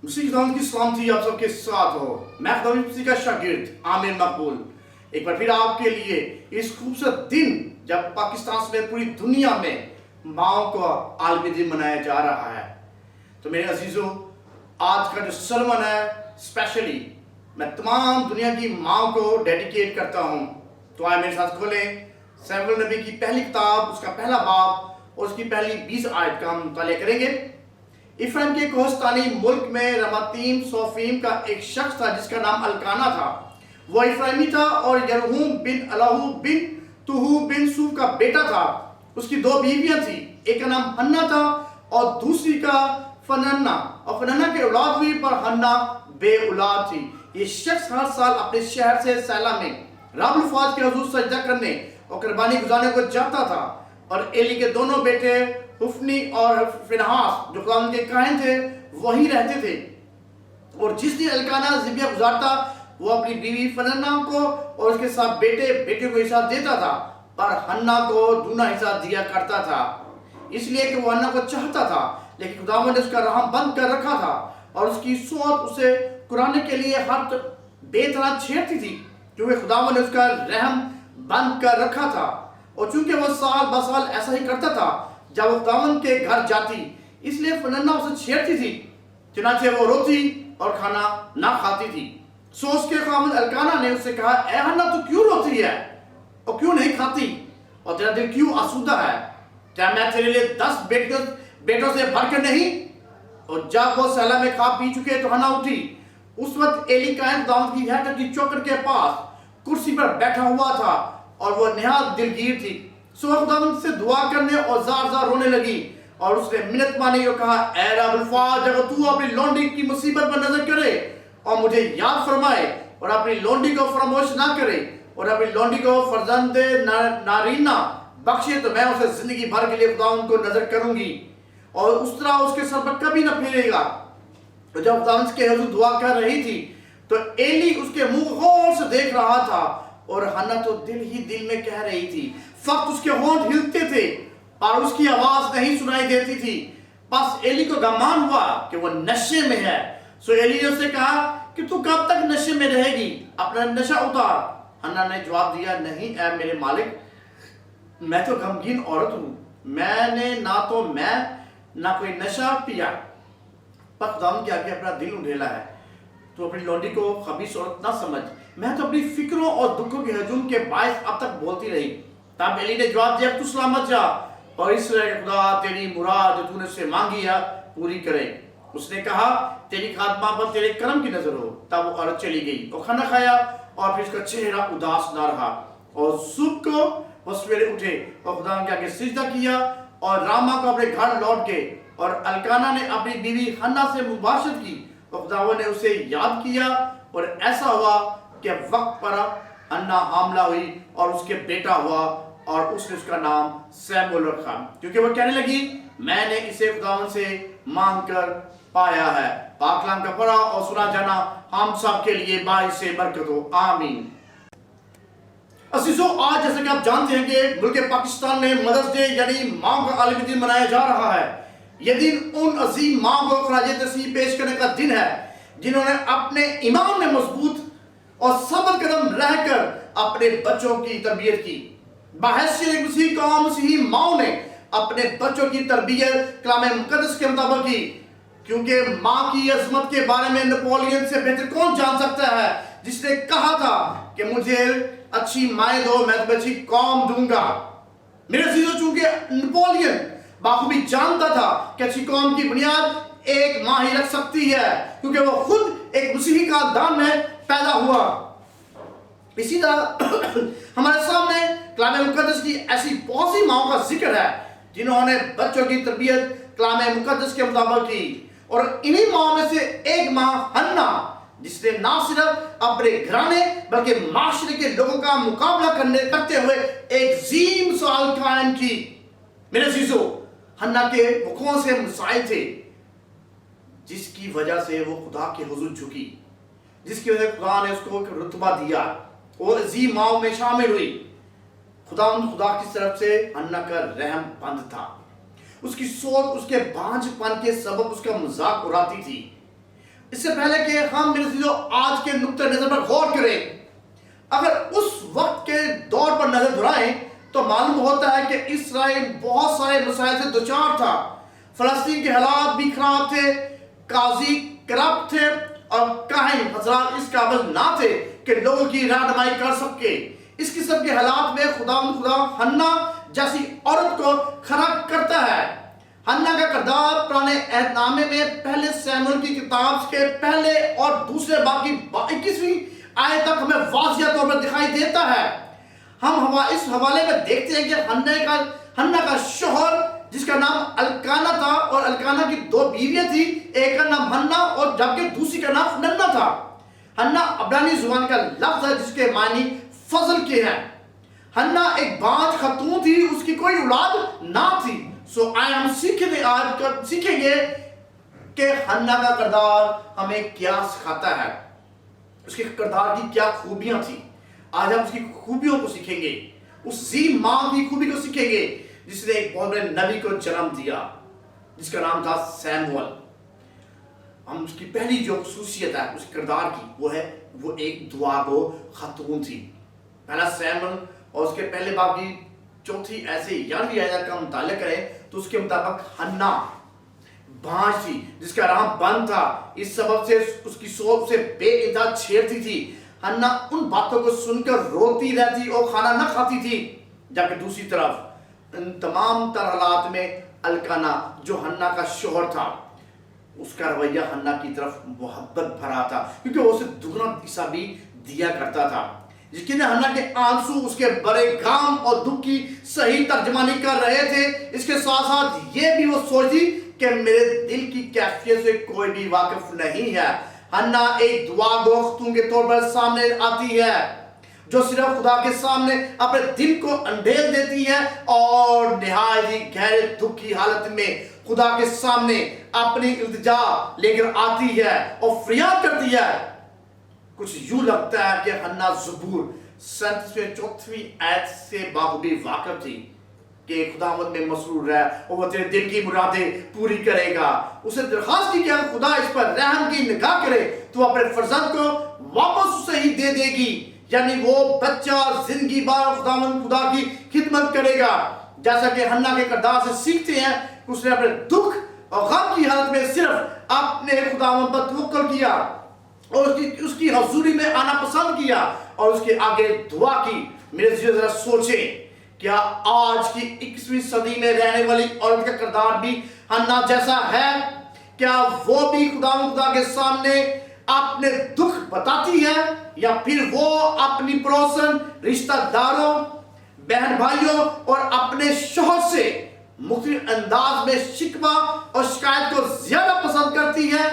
مسیح خداوند کی سلامتی آپ سب کے ساتھ ہو. میں خداوند مسیح کا شاگرد عامر مقبول ایک بار پھر آپ کے لیے اس خوبصورت دن جب پاکستان سمیت پوری دنیا میں ماؤں کا عالمی دن منایا جا رہا ہے. تو میرے عزیزوں، آج کا جو سرمن ہے اسپیشلی میں تمام دنیا کی ماؤں کو ڈیڈیکیٹ کرتا ہوں. تو آئے میرے ساتھ کھولیں سیموئیل نبی کی پہلی کتاب، اس کا پہلا باب اور اس کی پہلی 20 آیت کا ہم مطالعہ کریں گے. افرایم کے کوہستانی ملک میں رماتیم صوفیم کا ایک شخص تھا جس کا نام الکانا تھا. وہ افرائیمی تھا اور یرہوم بن الہو بن توہو بن سوف کا بیٹا تھا. اس کی 2 بیویاں تھیں، ایک کا نام ہنہ تھا اور دوسری کا فننا. اور فننا کی اولاد ہوئی پر ہنہ بے اولاد تھی. یہ شخص ہر سال اپنے شہر سے سیلا میں رب الفاظ کے حضور سجدہ کرنے اور قربانی گزارنے کو جاتا تھا. اور ایلی کے دونوں بیٹے حفنی اور فنحاس جو خداوند کے کاہن تھے وہی رہتے تھے. اور جس دن الکانا ذبیحہ گزارتا وہ اپنی بیوی فننا کو اور اس کے ساتھ بیٹے کو حصہ دیتا تھا، پر ہنہ کو دونا حصہ دیا کرتا تھا، اس لیے کہ وہ ہنہ کو چاہتا تھا. لیکن خداوند نے اس کا رحم بند کر رکھا تھا اور اس کی صوت اسے قرانے کے لیے ہر بے طرح چھیڑتی تھی، کیونکہ خداوند نے اس کا رحم بند کر رکھا تھا. اور چونکہ وہ سال بسال ایسا ہی کرتا تھا جب وہ خداوند کے گھر جاتی، اس لیے فننا اسے چھیڑتی تھی، چنانچہ وہ روتی اور کھانا نہ کھاتی تھی. سو اس کے خاوند الکانا نے اس سے کہا، اے ہنہ تو کیوں روتی ہے اور کیوں نہیں کھاتی اور تیرا دل کیوں آسودہ ہے؟ کیا میں تیرے لیے 10 بیٹوں سے بڑھ کر نہیں؟ اور جب وہ سیلا میں کھا پی چکے تو ہنہ اٹھی. اس وقت ایلی کاہن خداوند کی ہیکل کی چوکٹ کے پاس کرسی پر بیٹھا ہوا تھا اور وہ نہایت دلگیر تھی. سو وہ خداوند سے دعا کرنے اور زار زار رونے لگی اور اس نے منت مانی اور کہا، اے رب الفاظ، اگر تو اپنی لونڈی کی مصیبت پر نظر کرے اور مجھے یاد فرمائے اور اپنی لونڈی کو فراموش نہ کرے اور اپنی لونڈی کو فرزند نارینہ بخشے تو میں اسے زندگی بھر کے لیے خداوند کو نظر کروں گی اور اس طرح اس کے سر پر کبھی نہ پھیرے گا. تو جب خداوند کے حضور دعا کر رہی تھی تو ایلی اس کے منہ غور سے دیکھ رہا تھا اور ہنہ تو دل ہی دل میں کہہ رہی تھی. فقط اس کے ہونٹ ہلتے تھے اور اس کی آواز نہیں سنائی دیتی تھی. پس ایلی کو گمان ہوا کہ وہ نشے میں ہے. سو ایلی نے اسے کہا کہ تو کب تک نشے میں رہے گی؟ اپنا نشہ اتار. ہنہ نے جواب دیا، نہیں اے میرے مالک، میں تو غمگین عورت ہوں، میں نے نہ کوئی نشہ پیا. پر خداوند کے آگے اپنا دل انڈھیلا ہے. تو اپنی لونڈی کو خبیث عورت نہ سمجھ، میں تو اپنی فکروں اور دکھوں کے ہجوم کے باعث اب تک بولتی رہی. تب ایلی نے جواب دیا، تو سلامت جا اور اسرائیل کے خدا تیری مراد جو تو نے اس سے مانگی ہے پوری کرے. اس نے کہا، تیری خادمہ پر تیرے کرم کی نظر ہو. تب وہ عورت چلی گئی اور کھانا کھایا اور پھر اس کا چہرہ اداس نہ رہا. اور صبح کو وہ سویرے اٹھے اور خدا کے آگے سجدہ کیا اور راما کو اپنے گھر لوٹ گئے. اور الکانا نے اپنی بیوی ہنہ سے مباشرت کی اور خداوند نے اسے یاد کیا. اور ایسا ہوا کہ وقت پر ہنہ حاملہ ہوئی اور اس کے بیٹا ہوا اور اس نے اس کا نام سیموئیل رکھا، کیونکہ وہ کہنے لگی، میں نے اسے خداوند سے مانگ کر پایا ہے. پاک کلام کا پڑھا اور سنا جانا ہم سب کے لیے باعث برکت ہو. آمین. عزیزو، آج جیسا کہ آپ جانتے ہیں کہ ملک پاکستان میں مدرس ڈے یعنی ماں کا عالمی دن منایا جا رہا ہے. یہ دن ان عظیم ماں کو خراج تحسین پیش کرنے کا دن ہے جنہوں نے اپنے ایمان میں مضبوط اور ثابت قدم رہ کر اپنے بچوں کی تربیت کی. بحیثیت ایک مسیحی قوم، مسیحی ماں نے اپنے بچوں کی تربیت کلام مقدس کے مطابق کی، کیونکہ ماں کی عظمت کے بارے میں نپولین سے بہتر کون جان سکتا ہے، جس نے کہا تھا کہ مجھے اچھی مائیں دو میں تمہیں اچھی قوم دوں گا. میرے عزیزو، چونکہ نپولین بخوبی جانتا تھا کہ اچھی قوم کی بنیاد ایک ماں ہی رکھ سکتی ہے، کیونکہ وہ خود ایک مسیحی خاندان میں پیدا ہوا. اسی طرح ہمارے سامنے کلام مقدس کی ایسی بہت سی ماں کا ذکر ہے جنہوں نے بچوں کی تربیت کلام مقدس کے مطابق کی. اور انہی ماں میں سے ایک ماں ہنہ، جس نے نہ صرف اپنے گھرانے بلکہ معاشرے کے لوگوں کا مقابلہ کرتے ہوئے ایک عظیم سال قائم کی. میرے عزیزو، ہنہ کے وہ کون سے مسائل تھے جس کی وجہ سے وہ خدا کے حضور جھکی، جس کی وجہ سے خدا نے اس کو رتبہ دیا اور عظیم ماؤں میں شامل ہوئی؟ خدا کی طرف سے ہنہ کا رحم بند تھا. اس کی سوچ اس کے بانجھ پن کے سبب اس کا مذاق اڑاتی تھی. اس سے پہلے کہ ہم میرے عزیزو آج کے نقطہ نظر پر غور کریں، اگر اس وقت کے دور پر نظر دہرائیں تو معلوم ہوتا ہے کہ اسرائیل بہت سارے مسائل سے دوچار تھا۔ فلسطین کے حالات بھی خراب تھے، قاضی کرپٹ تھے، اور کاہن حضرات اس قابل نہ تھے کہ لوگوں کی رہنمائی کر سکے۔ اس قسم کے حالات میں خدا حنا جیسی عورت کو کھڑا کرتا ہے۔ حنا کا کردار پرانے عہد نامے میں پہلے سیموئیل کی کتاب کے پہلے اور دوسرے باب کی 21ویں آیت تک ہمیں واضح طور پر دکھائی دیتا ہے۔ ہم اس حوالے میں دیکھتے ہیں کہ حنا کا شوہر جس کا نام الکانا تھا، اور الکانا کی 2 بیویاں تھی، ایک کا نام حنا اور جبکہ دوسری کا نام حننا تھا۔ حنا عبرانی زبان کا لفظ ہے جس کے معنی فضل کے ہیں۔ حنا ایک بانجھ خاتون تھی، اس کی کوئی اولاد نہ تھی۔ سو آئے ہم سیکھیں گے کہ حنا کا کردار ہمیں کیا سکھاتا ہے، اس کے کردار کی کیا خوبیاں تھیں۔ آج ہم اس کی خوبیوں کو سیکھیں گے، اس عظیم ماں کی خوبی کو سیکھیں گے جس نے ایک بہت بڑے نبی کو جنم دیا جس کا نام تھا سیموئیل۔ ہم اس کی پہلی جو خصوصیت ہے اس کردار کی وہ ایک دعا گو خاتون تھی۔ پہلا سیموئیل اور اس کے پہلے باب کی 4 ایسے 11ویں آیت کا مطالعہ کریں تو اس کے مطابق حنا بانجھ تھی جس کا نام بن تھا، اس سبب سے اس کی سوچ سے بے انتہا چھیڑتی تھی۔ حنا ان باتوں کو سن کر روتی رہتی اور کھانا نہ کھاتی تھی، جبکہ دوسری طرف ان تمام تر حالات میں الکانا جو حنا کا شوہر تھا، اس کا رویہ حنا کی طرف محبت بھرا تھا، کیونکہ وہ اسے دگنا حصہ بھی دیا کرتا تھا۔ یقیناً حنا کے آنسو اس کے بڑے غم اور دکھ کی صحیح ترجمانی کر رہے تھے۔ اس کے ساتھ ساتھ یہ بھی وہ سوچتی کہ میرے دل کی کیفیت سے کوئی بھی واقف نہیں ہے۔ حنا ایک دعا گو خاتون کے طور پر سامنے آتی ہے جو صرف خدا کے سامنے اپنے دل کو انڈیل دیتی ہے اور نہایت ہی گہرے دکھ کی حالت میں خدا کے سامنے اپنی التجا لے کر آتی ہے اور فریاد کرتی ہے۔ کچھ یوں لگتا ہے کہ حنا زبور 37 آیت سے بخوبی واقف تھی کہ خداوند میں مسرور ہے اور وہ تیرے دل کی مرادیں پوری کرے گا۔ اسے درخواست کی کہ اگر خدا اس پر رحم کی نگاہ کرے تو اپنے فرزند کو واپس اسے ہی دے دے گی، یعنی وہ بچہ زندگی بھر خدا کی خدمت کرے گا۔ جیسا کہ حنا کے کردار سے سیکھتے ہیں کہ اس نے اپنے دکھ اور غم کی حالت میں صرف اپنے خداوند پر توکل کیا اور اس کی حضوری میں آنا پسند کیا اور اس کے آگے دعا کی۔ میرے ذرا سوچیں، کیا آج کی 21ویں صدی میں رہنے والی عورت کا کردار بھی حنا جیسا ہے؟ کیا وہ بھی خدا کے سامنے اپنے دکھ بتاتی ہے، یا پھر وہ اپنی پڑوسن، رشتہ داروں، بہن بھائیوں اور اپنے شوہر سے مختلف انداز میں شکوہ اور شکایت کو زیادہ پسند کرتی ہے؟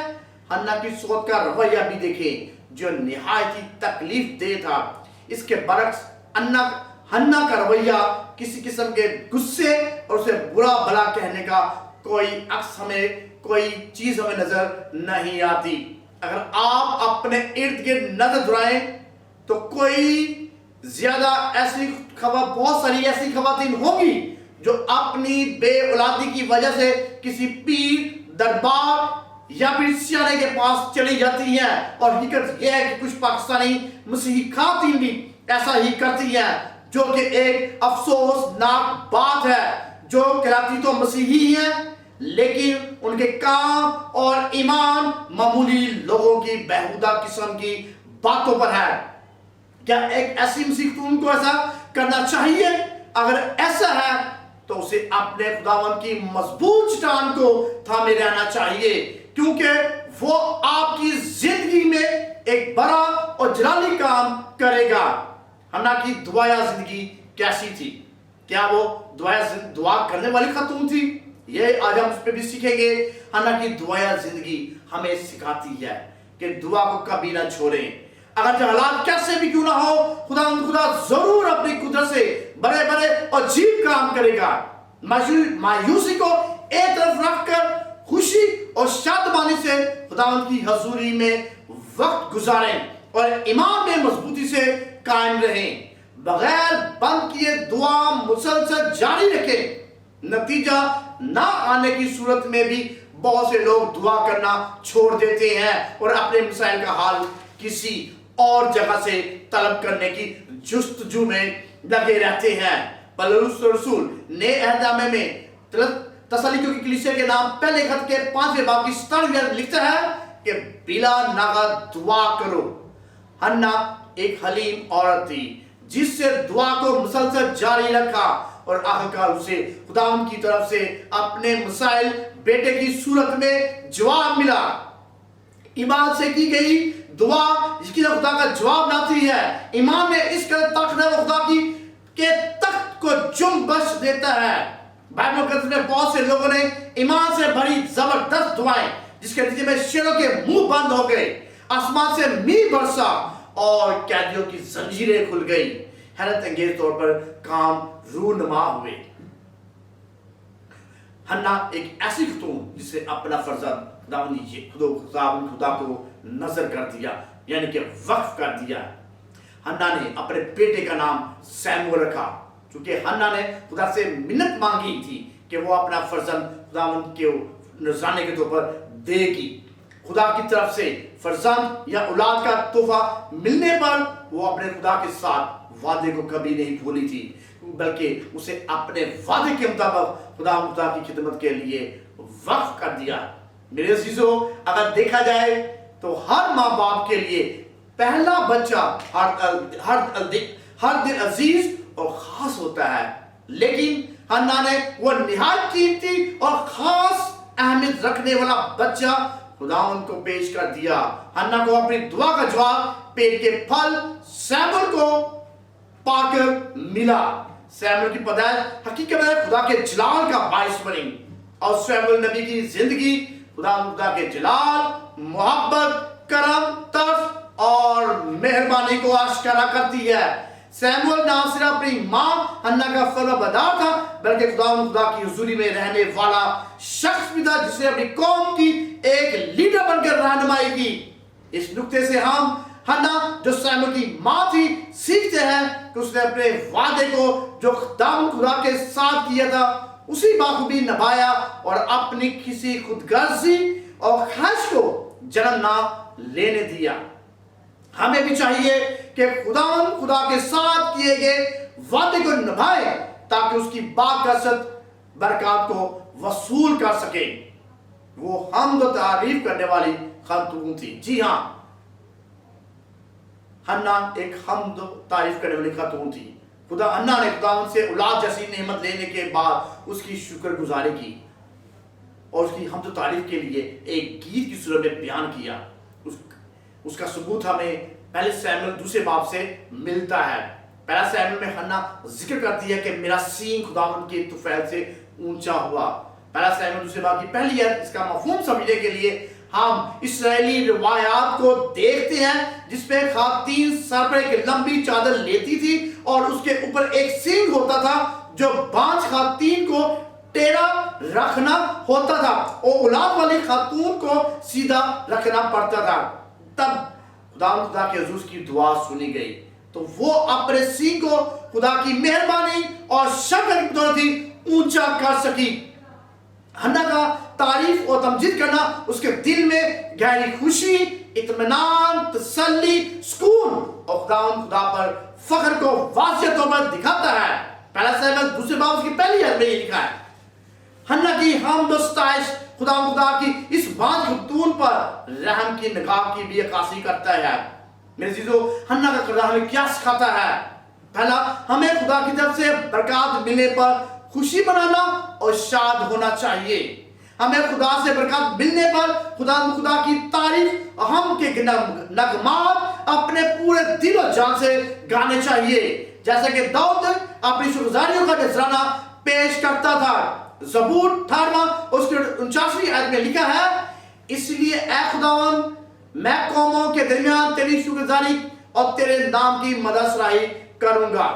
حنا کی سوچ کا رویہ بھی دیکھیں جو نہایت ہی تکلیف دہ تھا۔ اس کے برعکس حنا کا رویہ کسی قسم کے غصے اور اسے برا بھلا کہنے کا کوئی چیز ہمیں نظر نہیں آتی۔ اگر آپ اپنے ارد گرد نظر دورائیں تو بہت ساری ایسی خواتین ہوں گی جو اپنی بے اولادی کی وجہ سے کسی پیر، دربار یا پھر سیانے کے پاس چلی جاتی ہیں، اور حقیقت یہ ہے کہ کچھ پاکستانی مسیحی خواتین بھی ایسا ہی کرتی ہیں، جو کہ ایک افسوسناک بات ہے۔ جو کہلاتی تو مسیحی ہیں لیکن ان کے کام اور ایمان معمولی لوگوں کی بےہودہ قسم کی باتوں پر ہے۔ کیا ایک ایسی مسیحی خاتون کو ایسا کرنا چاہیے؟ اگر ایسا ہے تو اسے اپنے خداوند کی مضبوط چٹان کو تھامے رہنا چاہیے، کیونکہ وہ آپ کی زندگی میں ایک بڑا اور جلالی کام کرے گا۔ حنا کی دعایا زندگی کیسی تھی؟ کیا وہ دعا کرنے والی خاتون تھی؟ یہ آج ہم اس پہ بھی سیکھیں گے۔ حنا کی دعایا زندگی ہمیں سکھاتی ہے کہ دعا کو کبھی نہ چھوڑیں، اگر حالات کیسے بھی کیوں نہ ہو، خدا ضرور اپنی قدرت سے بڑے بڑے اور عجیب کام کرے گا۔ مایوسی کو ایک طرف رکھ کر خوشی اور شادمانی سے خداوند کی حضوری میں وقت گزاریں اور ایمان میں مضبوطی سے قائم رہیں۔ بغیر بند کیے دعا مسلسل جاری رکھیں۔ نتیجہ نہ آنے کی صورت میں بھی بہت سے لوگ دعا کرنا چھوڑ دیتے ہیں اور اپنے مسائل کا حل کسی اور جگہ سے طلب کرنے کی جستجو میں لگے رہتے ہیں۔ پولس رسول نئے عہد نامے میں تسالونیکیوں کی کلیسیا کے نام پہلے خط کے 5ویں باب کی 17ویں لکھتا ہے کہ بلا ناغہ دعا کرو۔ حنا ایک حلیم عورت تھی جس سے دعا کو مسلسل جاری رکھا اور آخرکار اسے خداوند کی طرف سے اپنے مسائل بیٹے کی صورت میں جواب ملا۔ ایمان سے کی گئی دعا جس کی خدا کا جواب لاتی ہے، ایمان میں اس قدر طاقت ہے وہ خدا کی کے تخت کو جنبش دیتا ہے۔ بائبل مقدس میں بہت سے لوگوں نے ایمان سے بھری زبردست دعائیں جس کے نتیجے میں شیروں کے منہ بند ہو گئے، آسمان سے میل برسا اور قیدیوں کی زنجیریں کھل گئی، حیرت انگیز طور پر کام رونما ہوئے۔ حنا ایک ایسی خاتون جس نے اپنا فرزند خدا کو نظر کر دیا، یعنی کہ وقف کر دیا۔ حنا نے اپنے بیٹے کا نام سیموئیل رکھا چونکہ حنا نے خدا سے منت مانگی تھی کہ وہ اپنا فرزند خداوند کے نذرانے کے طور پر دے گی۔ خدا کی طرف سے فرزند یا اولاد کا تحفہ ملنے پر وہ اپنے خدا کے ساتھ وعدے کو کبھی نہیں بھولی تھی، بلکہ اسے اپنے وعدے کے مطابق خدا کی خدمت کے لیے وقف کر دیا۔ میرے عزیزو، اگر دیکھا جائے تو ہر ماں باپ کے لیے پہلا بچہ ہر دن عزیز اور خاص ہوتا ہے، لیکن حنا نے وہ نہایت قیمتی اور خاص اہمیت رکھنے والا بچہ خداوند کو پیش کر دیا۔ حنا کو اپنی دعا کا جواب پیٹ کے پھل سیموئیل کو پا کر ملا۔ سیموئیل کی پیدائش حقیقت میں خدا کے جلال کا باعث بنی اور سیموئیل نبی کی زندگی خدا کے جلال، محبت، کرم، طرف اور مہربانی کو آشکارا کرتی ہے۔ سیموئیل نہ صرف اپنی ماں حنا کا فرما بردار تھا بلکہ خدا کی حضوری میں رہنے والا شخص بھی تھا جس نے اپنی قوم کی ایک لیڈر بن کر رہنمائی کی۔ اس نقطے سے ہم حنا جو سیموئیل کی ماں تھی سیکھتے ہیں کہ اس نے اپنے وعدے کو جو خدا کے ساتھ کیا تھا اسی بخوبی نبھایا اور اپنی کسی خود غرضی اور خواہش کو جنم نہ لینے دیا۔ ہمیں بھی چاہیے کہ خدا کے ساتھ کیے گئے وعدے کو نبھائے تاکہ اس کی باکثرت برکات کو وصول کر سکے۔ وہ حمد و تعریف کرنے والی خاتون تھی۔ جی ہاں، حنا ایک حمد و تعریف کرنے والی خاتون تھی۔ حنا نے خداوند سے اولاد جیسی نعمت لینے کے بعد اس کی شکر گزاری کی اور اس کی حمد و تعریف کے لیے ایک گیت کی صورت میں بیان کیا۔ اس کا ثبوت ہمیں پہلے سیموئیل 2 باب سے ملتا ہے۔ پہلا سیموئیل میں حنا ذکر کرتی ہے کہ میرا سینگ خداوند کے طفیل سے اونچا ہوا۔ پہلا سیموئیل 2 باب کی پہلی آیت اس کا مفہوم سمجھنے کے لیے ہم اسرائیلی روایات کو دیکھتے ہیں جس میں خواتین سر پر ایک لمبی چادر لیتی تھی اور اس کے اوپر ایک سینگ ہوتا تھا جو بانجھ خواتین کو ٹیڑھا رکھنا ہوتا تھا اور اولاد والی خاتون کو سیدھا رکھنا پڑتا تھا۔ تب خدا کے حضور کی دعا سنی گئی تو وہ اپنے سینگ کو خدا کی مہربانی اور شکر کی بدولت اونچا کر سکی۔ حنا کا تعریف اور تمجید کرنا اس کے دل میں گہری خوشی، اطمینان، تسلی، سکون اور خدا پر فخر کو واضح طور پر دکھاتا ہے۔ پہلا سیموئیل 2 باب کی پہلی آیت میں یہ لکھا ہے۔ حنا کی حمد و ستائش خدا کی اس بانجھ خاتون پر رحم کی نگاہ کی بھی عکاسی کرتا ہے۔ میرے عزیزو، حنا کا کردار ہمیں کیا سکھاتا ہے؟ پہلا، ہمیں خدا کی طرف سے برکات ملنے پر خوشی منانا اور شاد ہونا چاہیے۔ ہمیں خدا سے برکات ملنے پر خدا کی تعریف اور ہم کے نغمات اپنے پورے دل و جان سے گانے چاہیے، جیسا کہ داؤد اپنی شکرگزاریوں کا نذرانہ پیش کرتا تھا۔ زبور 18 اس کے 49ویں آیت میں لکھا ہے، اس لیے اے خداوند میں قوموں کے درمیان تیری شکرگزاری اور تیرے نام کی مدح سرائی کروں گا۔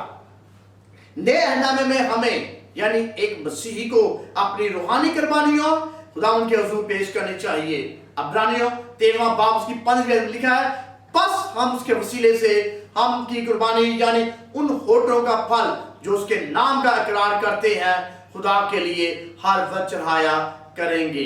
نئے عہد نامے میں ہمیں یعنی ایک مسیحی کو اپنی روحانی قربانیوں خداوند کے حضور پیش کرنی چاہیے۔ عبرانیوں 13 باب اس کی 15ویں آیت میں لکھا ہے، پس ہم اس کے وسیلے سے ہم کی قربانی یعنی ان ہونٹوں کا پھل جو اس کے نام کا اقرار کرتے ہیں خدا کے لیے ہر وقت چڑھایا کریں گے۔